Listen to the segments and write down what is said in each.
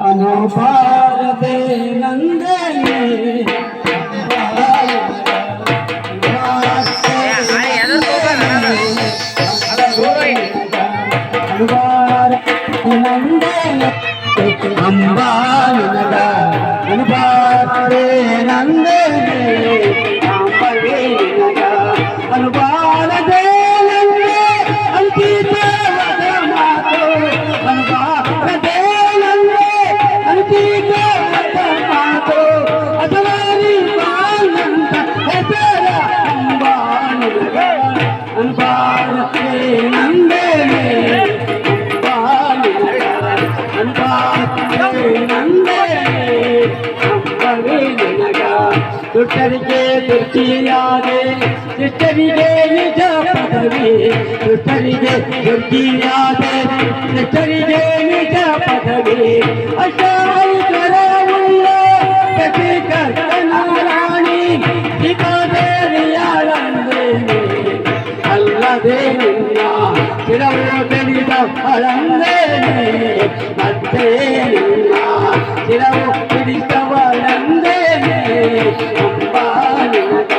ಅನುಭಾರದೆ ನಂದನೆ ಅಂಬಾನದ ಅನುಭಾರದೆ ನಂದನೆ ಅಂಬವೇನದ ಅನುಭಾರದೆ ನಂದೆ ಅಂಕಿತ ಮಾತು ಅನುಭಾರದೆ ನಂದೆ ಅಂಕಿತ ಮಾತು ಅದರಲ್ಲಿ ಬಾನಂತ ಹೆಸರ ಅಂಬಾನದ ಅನುಭಾರದೆ ನಂದೆ ದುಷ್ಟರಿಗೆ ದುರ್ಗಿಯಾದೆ ಶಿಷ್ಟರಿಗೆ ನಿಜ ಪದವಿ ದುಷ್ಟರಿಗೆ ದುರ್ಗಿಯಾದೆ ಶಿಷ್ಟರಿಗೆ ನಿಜ ಪದವಿ ಅಷ್ಟೈಶ್ವರವುಳ್ಳ ಕರ್ನಾರಾಣಿ ಶಿಖಾದೇವಿಯಾಳಂದ್ರೆ ಅಲ್ಲದೆ ನಿನ್ನ ಶಿರವು ಬೆಳೆದ ಅಳಂದೇನೆ ಮತ್ತೆ ನಿನ್ನ ಶಿರವು ಬಿಡಿಸವಳಂದೇನೆ ಅಂಬಾನಿನಗ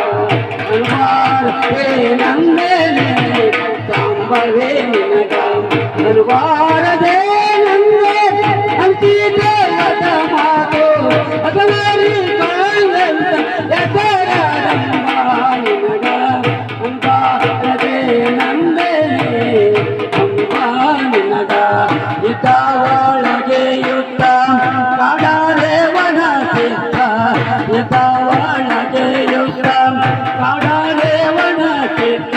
ಅನುವಾರವೇ ನಂದೇನೆ ಸಾಂಬವೇ ನಿನಗ ಅನುವಾರದೇ ನಂದೆ ಅಂತಿದೇವದ ಮಾತು ಅದರಲ್ಲಿ ಕಾಣಂತ ಎಸರಾದಂಬಾನಿನಗ ಅಂಬಾರದೇ ನಂದೇನೆ ಅಂಬಾನಿನಗ ಇದ್ದವಳಗೆ ಯುದ್ಧ ಕಾಡಾರೆ ವನ ಸಿದ್ಧ ಇದ್ದವಳಗೆ ಯುದ್ಧ ಕಾಡಾರೆ ವನ ಸಿದ್ಧ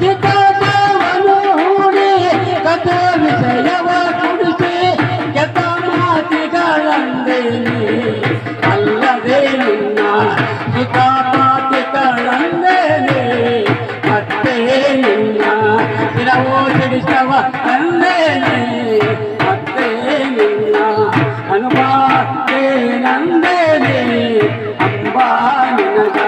ಚಿತ್ತವನು ಹೂಡಿ ಕಥ ವಿಷಯವ ಕುಡಿಸಿ ಕೆತ್ತ ಮಾತಿಗಳಂದೇನೆ ಅಲ್ಲದೆ ನಿನ್ನ ಚಿತ್ತಾಪಾತಿಗಳಂದೇನೆ ಮತ್ತೆ ನಿನ್ನ ಶಿರವೋ ಸಿಡಿಸವ ಅಂದೇನೆ ಮತ್ತೆ ನಿನ್ನ ಅನುಭಾವೇ ನಂದೇನೆ ಅಂಬಾ ನಿನಗ